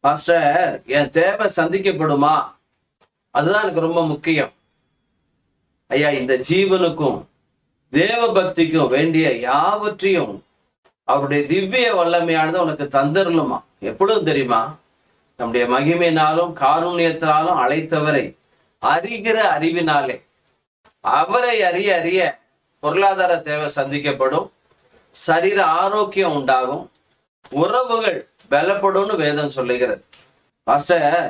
Pastor, என் தேவை சந்திக்கப்படுமா? அதுதான் எனக்கு ரொம்ப முக்கியம். ஐயா, இந்த ஜீவனுக்கும் தேவ பக்திக்கும் வேண்டிய யாவற்றையும் அவருடைய திவ்ய வல்லமையானது உனக்கு தந்தரலுமா. எப்பொழுதும் தெரியுமா, நம்முடைய மகிமையினாலும் காருண்யத்தினாலும் அழைத்தவரை அறிகிற அறிவினாலே அவரை அறிய அறிய பொருளாதார தேவை சந்திக்கப்படும், சரீர ஆரோக்கியம் உண்டாகும், உறவுகள் பலப்படும்னு வேதம் சொல்லுகிறது. பாஸ்டர்,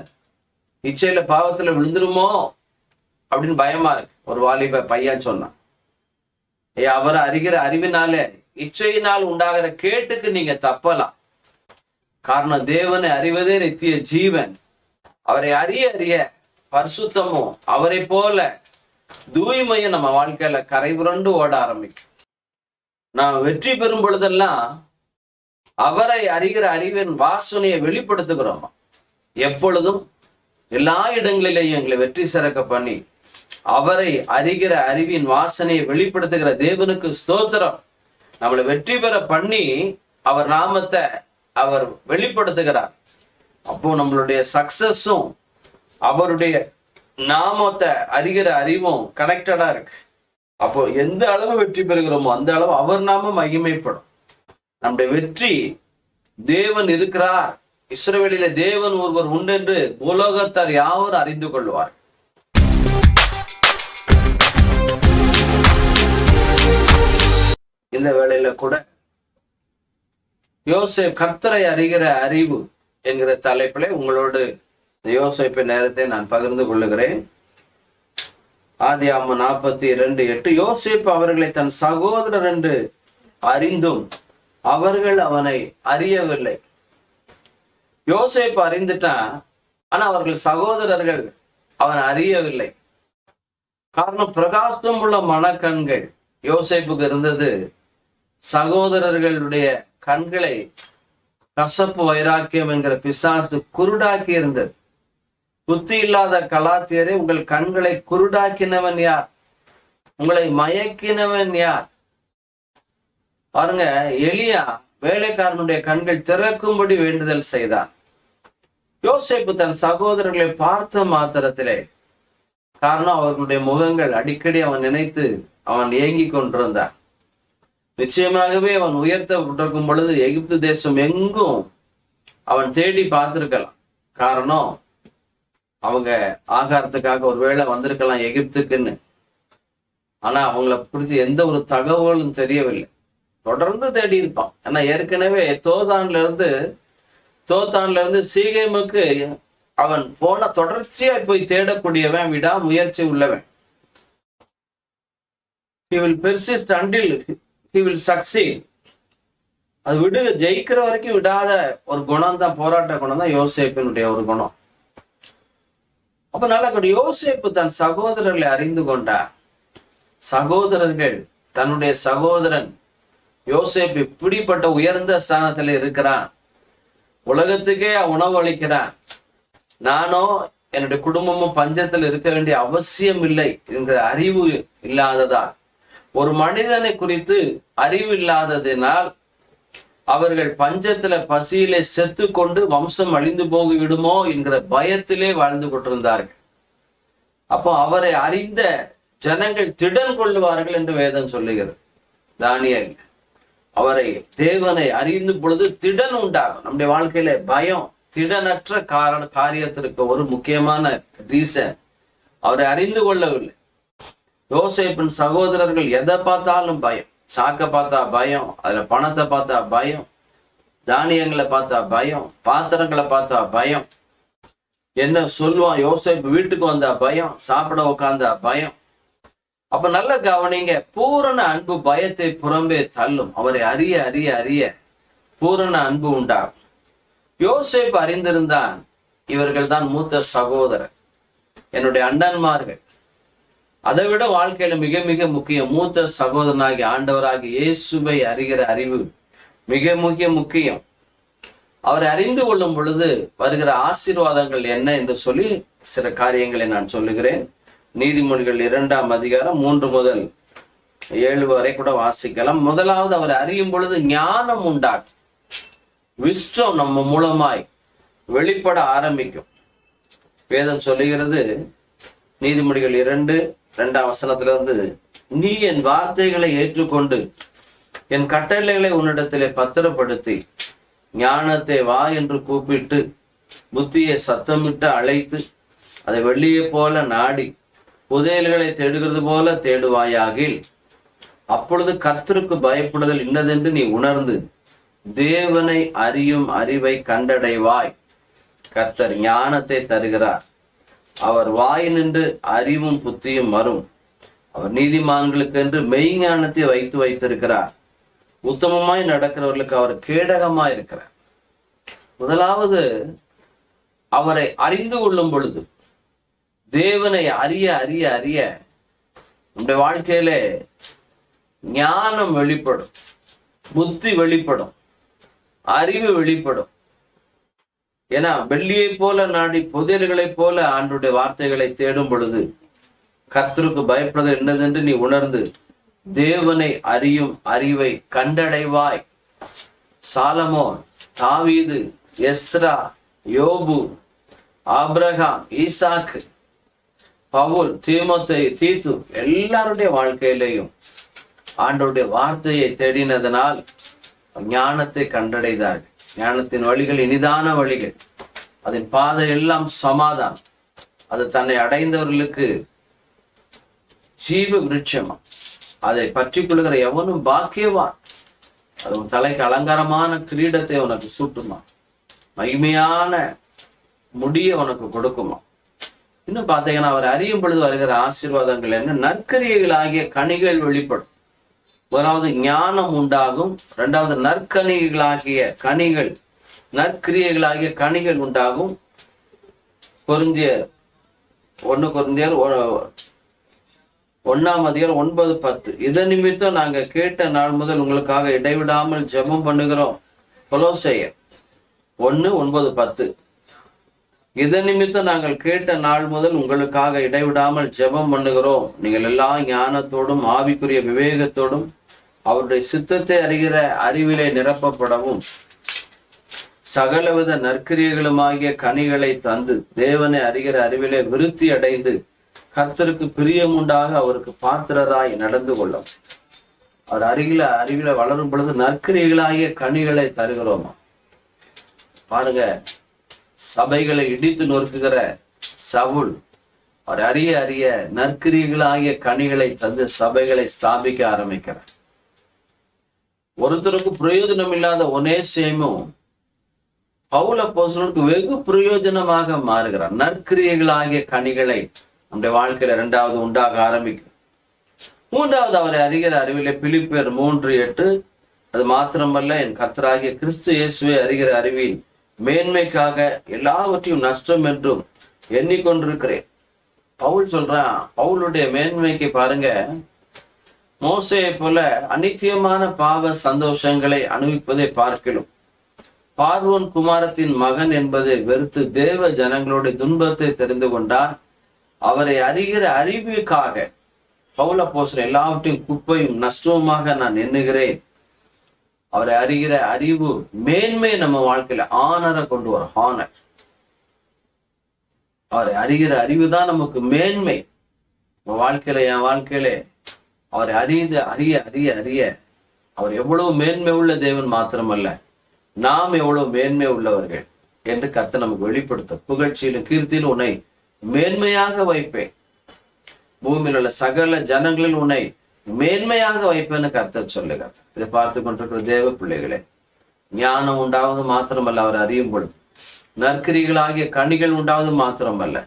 இச்சையில பாவத்துல விழுந்துருமோ அப்படின்னு பயமா இருக்கு. ஒரு வாலிப பையன் சொன்னான், அவரை அறிகிற அறிவினாலே இச்சையினால் உண்டாகிற கேட்டுக்கு நீங்க தப்பலாம். காரணம், தேவனை அறிவதே நித்திய ஜீவன். அவரை அறிய அறிய பரிசுத்தமும் அவரை போல தூய்மையும் நம்ம வாழ்க்கையில கரை புரண்டு ஓட ஆரம்பிக்கும். நாம் வெற்றி பெறும் பொழுதெல்லாம் அவரை அறிகிற அறிவின் வாசனையை வெளிப்படுத்துகிறோம். எப்பொழுதும் எல்லா இடங்களிலேயும் எங்களை வெற்றி சிறக்க பண்ணி அவரை அறிகிற அறிவின் வாசனையை வெளிப்படுத்துகிற தேவனுக்கு ஸ்தோத்திரம். நம்மளை வெற்றி பெற பண்ணி அவர் நாமத்தை அவர் வெளிப்படுத்துகிறார். அப்போ நம்மளுடைய சக்சஸும் அவருடைய நாமத்தை அறிகிற அறிவும் கனெக்டடா இருக்கு. அப்போ எந்த அளவு வெற்றி பெறுகிறோமோ அந்த அளவு அவர் நாமம் மகிமைப்படும். நம்முடைய வெற்றி, தேவன் இருக்கிறார், இஸ்ரவேலிலே தேவன் ஒருவர் உண்டு என்று உலகத்தார் யாவரும் அறிந்து கொள்வார். இந்த வேளையில கூட யோசேப்பு கர்த்தரை அறிகிற அறிவு என்கிற தலைப்பிலே உங்களோடு யோசேப்பு நேரத்தை நான் பகிர்ந்து கொள்ளுகிறேன். ஆதியாகமம் 42:8, யோசேப்பு அவர்களை தன் சகோதரர் என்று அறிந்தும் அவர்கள் அவனை அறியவில்லை. யோசேப்பு அறிந்துட்டான், ஆனா அவர்கள் சகோதரர்கள் அவன் அறியவில்லை. காரணம், பிரகாசம் உள்ள மனக்கண்கள் யோசேப்புக்கு இருந்தது. சகோதரர்களுடைய கண்களை கசப்பு வைராக்கியம் என்கிற பிசாசு குருடாக்கி இருந்தது. புத்தி இல்லாத கலாத்தியரே, உங்கள் கண்களை குருடாக்கினவன் யார்? உங்களை மயக்கினவன் யார்? பாருங்க, எலியா வேலைக்காரனுடைய கண்கள் திறக்கும்படி வேண்டுதல் செய்தான். யோசேப்பு தன் சகோதரர்களை பார்த்த மாத்திரத்திலே, காரணம் அவர்களுடைய முகங்கள் அடிக்கடி அவன் நினைத்து அவன் ஏங்கி கொண்டிருந்தான். நிச்சயமாகவே அவன் உயர்த்தப்பட்டிருக்கும் பொழுது எகிப்து தேசம் எங்கும் அவன் தேடி பார்த்திருக்கலாம். காரணம், அவங்க ஆகாரத்துக்காக ஒருவேளை வந்திருக்கலாம் எகிப்துக்குன்னு. ஆனா அவங்கள குறித்து எந்த ஒரு தகவலும் தெரியவில்லை. தொடர்ந்து தேடி இருப்பான். ஏன்னா ஏற்கனவே தோத்தான்ல இருந்து சீகேமுக்கு அவன் போன தொடர்ச்சியா போய் தேடக்கூடியவன், விடா முயற்சி உள்ளவன். He will persist until he will succeed. அது ஜெயிக்கிற வரைக்கும் விடாத ஒரு குணம் தான், போராட்ட குணம் தான் யோசேப்பினுடைய ஒரு குணம். அப்ப நல்லா யோசேப்பு தன் சகோதரர்களை அறிந்து கொண்டார். சகோதரர்கள் தன்னுடைய சகோதரன் யோசேப்பு இப்படிப்பட்ட உயர்ந்த ஸ்தானத்துல இருக்கிறான், உலகத்துக்கே உணவு அளிக்கிறான், நானோ என்னுடைய குடும்பமும் பஞ்சத்தில் இருக்க வேண்டிய அவசியம் இல்லை என்கிற அறிவு இல்லாததால், ஒரு மனிதனை குறித்து அறிவு இல்லாததினால் அவர்கள் பஞ்சத்துல பசியிலே செத்து கொண்டு வம்சம் அழிந்து போய்விடுமோ என்கிற பயத்திலே வாழ்ந்து கொண்டிருந்தார்கள். அப்போ அவரை அறிந்த ஜனங்கள் திடன் கொள்ளுவார்கள் என்று வேதம் சொல்லுகிறது. தானியேல் அவரை தேவனை அறிந்து பொழுது திடன் உண்டாகும். நம்முடைய வாழ்க்கையில பயம், திடனற்ற காரியத்திற்கு ஒரு முக்கியமான ரீசன், அவரை அறிந்து கொள்ளவில்லை. யோசேப்பின் சகோதரர்கள் எதை பார்த்தாலும் பயம். சாக்க பார்த்தா பயம், அதுல பணத்தை பார்த்தா பயம், தானியங்களை பார்த்தா பயம், பாத்திரங்களை பார்த்தா பயம், என்ன சொல்லுவான் யோசேப்பு வீட்டுக்கு வந்தா பயம், சாப்பிட உட்கார்ந்தா பயம். அப்ப நல்ல கவனிங்க, பூரண அன்பு பயத்தை புறம்பே தள்ளும். அவரை அறிய அறிய அறிய பூரண அன்பு உண்டாகும். யோசேப்பு அறிந்திருந்தான், இவர்கள் தான் மூத்த சகோதரர், என்னுடைய அண்ணன்மார்கள். அதை விட வாழ்க்கையில மிக மிக முக்கியம், மூத்த சகோதரனாகி ஆண்டவராகி இயேசுவை அறிகிற அறிவு மிக மிக முக்கியம். அவரை அறிந்து கொள்ளும் பொழுது வருகிற ஆசீர்வாதங்கள் என்ன என்று சொல்லி சில காரியங்களை நான் சொல்லுகிறேன். நீதிமொழிகள் 2ஆம் அதிகாரம் 3 முதல் 7 வரை கூட வாசிக்கலாம். முதலாவது, அவரை அறியும் பொழுது ஞானம் உண்டாகும். விஸ்டம் நம்ம மூலமாய் வெளிப்பட ஆரம்பிக்கும். வேதம் சொல்லுகிறது, நீதிமொழிகள் 2:2 நீ என் வார்த்தைகளை ஏற்றுக்கொண்டு என் கட்டளைகளை உன்னிடத்திலே பத்திரப்படுத்தி ஞானத்தை வா என்று கூப்பிட்டு புத்தியை சத்தமிட்டு அழைத்து அதை வெள்ளியை போல நாடி புதையல்களை தேடுகிறது போல தேடுவாயாகில் அப்பொழுது கர்த்தருக்கு பயப்படுதல் இன்னதென்று நீ உணர்ந்து தேவனை அறியும் அறிவை கண்டடைவாய். கர்த்தர் ஞானத்தை தருகிறார், அவர் வாயினின்று அறிவும் புத்தியும் வரும். அவர் நீதிமான்களுக்கு என்று மெய்ஞானத்தை வைத்திருக்கிறார். உத்தமமாய் நடக்கிறவர்களுக்கு அவர் கேடகமாய் இருக்கிறார். முதலாவது, அவரை அறிந்து கொள்ளும் பொழுது, தேவனை அறிய அறிய அறிய நம்முடைய வாழ்க்கையில ஞானம் வெளிப்படும், புத்தி வெளிப்படும், அறிவு வெளிப்படும். ஏன்னா வெள்ளியை போல நாடி புதையல்களைப் போல ஆண்டுடைய வார்த்தைகளை தேடும் பொழுது கர்த்தருக்கு பயப்படுவது என்னதென்று நீ உணர்ந்து தேவனை அறியும் அறிவை கண்டடைவாய். சாலமோன், தாவீது, எஸ்ரா, யோபு, ஆபிரகாம், ஈசாக்கு, பவுல், தீமோத்தேயு, தீத்து எல்லாருடைய வாழ்க்கையிலையும் ஆண்டவருடைய வார்த்தையை தேடினதனால் ஞானத்தை கண்டடைந்தார்கள். ஞானத்தின் வழிகள் இனிதான வழிகள், அதன் பாதை எல்லாம் சமாதானம். அது தன்னை அடைந்தவர்களுக்கு ஜீவ விருட்சமா. அதை பற்றி கொள்கிற எவனும் பாக்கியவான். அது உன் தலைக்கு அலங்காரமான கிரீடத்தை உனக்கு சூட்டுமா, மகிமையான முடிய உனக்கு கொடுக்குமா. இன்னும் பார்த்தீங்கன்னா, அவர் அறியும் பொழுது வருகிற ஆசீர்வாதங்கள் என்ன? நற்கரியைகள் ஆகிய கனிகள் வெளிப்படும். முதலாவது ஞானம் உண்டாகும், இரண்டாவது நற்கனிகளாகிய கனிகள், நற்கிரியைகளாகிய கனிகள் உண்டாகும். கொரிந்தியர் 1:9-10 இதன் நிமித்தம் நாங்க கேட்ட நாள் முதல் உங்களுக்காக இடைவிடாமல் ஜெபம் பண்ணுகிறோம். கொலோசையர் 1:9-10 இதன் நிமித்தம் நாங்கள் கேட்ட நாள் முதல் உங்களுக்காக இடைவிடாமல் ஜெபம் பண்ணுகிறோம். நீங்கள் எல்லா ஞானத்தோடும் ஆவிக்குரிய விவேகத்தோடும் அவருடைய சித்தத்தை அறிகிற அறிவிலே நிரப்பப்படவும் சகலவித நற்கிரியைகளுமாகிய கனிகளை தந்து தேவனை அறிகிற அறிவிலே விருத்தி அடைந்து கர்த்தருக்கு பிரியம் உண்டாக அவருக்கு பாத்திரராய் நடந்து கொள்ளும். அவர் அறிவில வளரும் பொழுது நற்கிரியைகளாகிய கனிகளை தருகிறோமா. பாருங்க, சபைகளை இடித்து நொறுக்குகிற சவுல் அவர் அறிய அறிய நற்கிரியைகளாகிய கனிகளை தந்து சபைகளை ஸ்தாபிக்க ஆரம்பிக்கிறார். ஒருத்தருக்கு பிரயோஜனம் இல்லாத ஒனேசிமும் பவுல் அப்போஸ்தலனுக்கு வெகு பிரயோஜனமாக மாறுகிறார். நற்கிரியைகளாகிய கனிகளை நம்முடைய வாழ்க்கையில இரண்டாவது உண்டாக ஆரம்பிக்கும். மூன்றாவது, அவரை அறிகிற அறிவிலே பிலிப்பியர் 3:8 அது மாத்திரமல்ல, என் கர்த்தராகிய கிறிஸ்து இயேசுவை அறிகிற அறிவில் மேன்மைக்காக எல்லாவற்றையும் நஷ்டம் என்றும் எண்ணிக்கொண்டிருக்கிறேன். பவுல் சொல்றான். பவுலுடைய மேன்மைக்கு பாருங்க, மோசேயை போல அநித்தியமான பாவ சந்தோஷங்களை அனுபவிப்பதை பார்க்கிலும் பார்வோன் குமாரத்தின் மகன் என்பதை வெறுத்து தேவ ஜனங்களுடைய துன்பத்தை தெரிந்து கொண்டார். அவரை அறிகிற அறிவுக்காக பவுல் அப்போஸ்தலன் எல்லாவற்றையும் குப்பையும் நஷ்டவுமாக நான் எண்ணுகிறேன். அவரை அறிகிற அறிவு மேன்மை நம்ம வாழ்க்கையில ஆனரை கொண்டு வரும். ஆனர். அவரை அறிகிற அறிவு தான் நமக்கு மேன்மை. நம்ம வாழ்க்கையில, என் வாழ்க்கையில அவரை அறிய அறிய அறிய அவர் எவ்வளவு மேன்மை உள்ள தேவன் மாத்திரமல்ல, நாம் எவ்வளவு மேன்மை உள்ளவர்கள் என்று கர்த்தர் நமக்கு வெளிப்படுத்த, புகழ்ச்சியிலும் கீர்த்தியிலும் உன்னை மேன்மையாக வைப்பேன், பூமியில் உள்ள சகல ஜனங்களில் உன்னை மேன்மையாக வைப்பேன்னு கர்த்தர் சொல்லுகிறார். இதை பார்த்து கொண்டிருக்கிற தேவ பிள்ளைகளே, ஞானம் உண்டாவது மாத்திரமல்ல, அவர் அறியும் பொழுது நற்கிரிகளாகிய கனிகள் உண்டாவது மாத்திரமல்ல,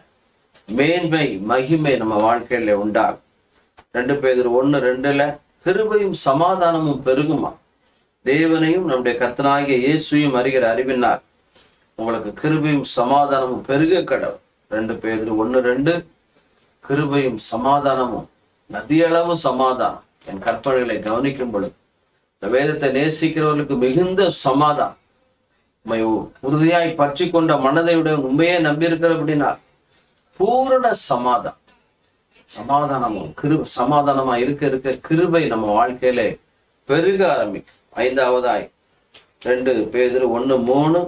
மேன்மை மகிமை நம்ம வாழ்க்கையில உண்டாகும். 2 பேதுரு 1:2 கிருபையும் சமாதானமும் பெருகுமா. தேவனையும் நம்முடைய கர்த்தனாகிய இயேசுவையும் அறிகிற அறிவினார் உங்களுக்கு கிருபையும் சமாதானமும் பெருக கடவுள். 2 பேதுரு 1:2 கிருபையும் சமாதானமும், நதியளவு சமாதானம். என் கற்பனைகளை கவனிக்கும் பொழுது இந்த வேதத்தை நேசிக்கிறவர்களுக்கு மிகுந்த சமாதானம். உறுதியாய் பற்றி கொண்ட மனதையுடைய உண்மையே நம்பியிருக்கிற அப்படின்னா பூரண சமாதானம். சமாதானமும் சமாதானமா இருக்க கிருபை நம்ம வாழ்க்கையில பெருக ஆரம்பிக்கும். 5ஆவதாய் 2 பேதுரு 1:3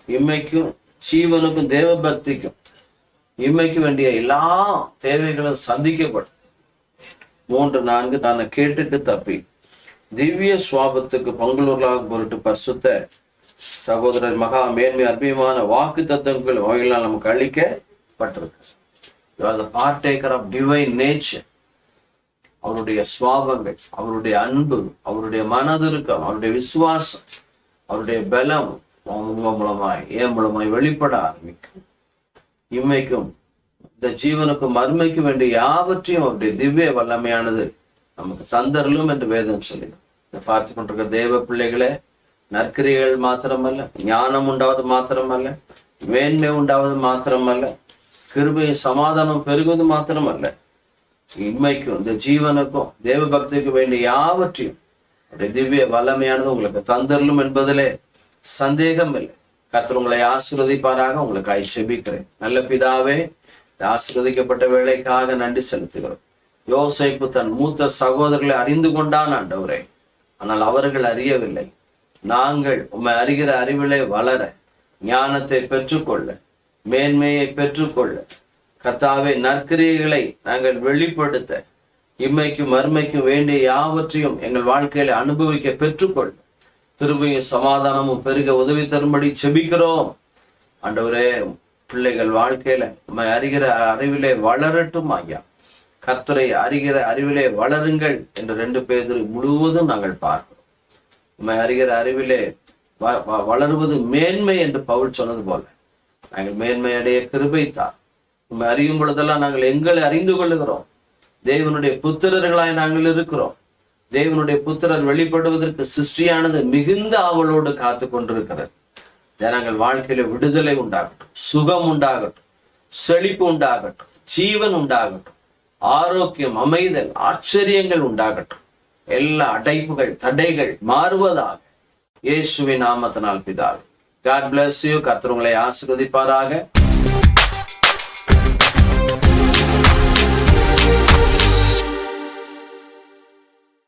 இம்மைக்கும் ஜீவனுக்கும் தேவ பக்திக்கும் இம்மைக்கு வேண்டிய எல்லா தேவைகளும் சந்திக்கப்படும். 3-4 தன்னை கேட்டுக்கு தப்பி திவ்ய சுவாபத்துக்கு பங்குள்ளவர்களாக பொருட்டு பரிசுத்த சகோதரர் மகா மேன்மை அற்புதமான வாக்கு தத்துவங்கள் அவைகளால் நமக்கு அளிக்கப்பட்டிருக்கு. Partaker of divine nature. அவருடைய சுவாபங்கள், அவருடைய அன்பு, அவருடைய மனதிருக்கம், அவருடைய விசுவாசம், அவருடைய பலம் என் மூலமாய் வெளிப்பட ஆரம்பிக்கும். இம்மைக்கும் இந்த ஜீவனுக்கும் மறுமைக்கும் வேண்டிய யாவற்றையும் அவருடைய திவ்ய வல்லமையானது நமக்கு தந்தரலும் என்று வேதம் சொல்லிடும். இதை பார்த்து கொண்டிருக்கிற தேவ பிள்ளைகளே, நற்கிரிகள் மாத்திரமல்ல, ஞானம் உண்டாவது மாத்திரமல்ல, மேன்மை உண்டாவது மாத்திரமல்ல, கிருபையும் சமாதானம் பெருகுவது மாத்திரமல்ல, இம்மைக்கும் இந்த ஜீவனுக்கும் தேவ பக்திக்கு வேண்டிய யாவற்றையும் அவருடைய திவ்ய வல்லமையானது உங்களுக்கு தந்தரலும் என்பதிலே சந்தேகம் இல்லை. கர்த்தர் உங்களை ஆசீர்வதிப்பாராக. உங்களுக்கு செபிக்கிறேன். நல்ல பிதாவே, ஆசீர்வதிக்கப்பட்ட வேலைக்காக நன்றி செலுத்துகிறோம். யோசேப்பு தன் மூத்த சகோதரர்களை அறிந்து கொண்டான் ஆண்டவரே, ஆனால் அவர்கள் அறியவில்லை. நாங்கள் உம்மை அறிகிற அறிவிலே வளர, ஞானத்தை பெற்றுக்கொள்ள, மேன்மையை பெற்றுக்கொள்ள, கர்த்தாவே நற்கிரியைகளை நாங்கள் வெளிப்படுத்த, இம்மைக்கும் மறுமைக்கும் வேண்டிய யாவற்றையும் எங்கள் வாழ்க்கையில அனுபவிக்க பெற்றுக்கொள்ள, திரும்பியும் சமாதானமும் பெருக உதவி தரும்படி செபிக்கிறோம். ஆண்டவரே, பிள்ளைகள் வாழ்க்கையில உம்மை அறிகிற அறிவிலே வளரட்டும் ஐயா. கர்த்தரை அறிகிற அறிவிலே வளருங்கள் என்று 2 பேதுரு முழுவதும் நாங்கள் பார்க்கிறோம். உம்மை அறிகிற அறிவிலே வளருவது மேன்மை என்று பவுல் சொன்னது போல நாங்கள் மேன்மை அடைய கிருபை தார். உம்மை அறியும் பொழுதெல்லாம் நாங்கள் எங்களை அறிந்து கொள்ளுகிறோம். தேவனுடைய புத்திரர்களாய் நாங்கள் இருக்கிறோம். தேவனுடைய புத்திரர் வெளிப்படுவதற்கு சிருஷ்டியானது மிகுந்த ஆவலோடு காத்து கொண்டிருக்கிறது. ஜனங்கள் வாழ்க்கையில விடுதலை உண்டாகட்டும், சுகம் உண்டாகட்டும், செழிப்பு உண்டாகட்டும், ஜீவன் உண்டாகட்டும், ஆரோக்கியம், அமைதல், ஆச்சரியங்கள் உண்டாகட்டும். எல்லா அடைப்புகள், தடைகள் மாறுவதாக இயேசுவின் நாமத்தினால் பிதாவே. God bless you. கர்த்தர் உங்களை ஆசீர்வதிப்பாராக.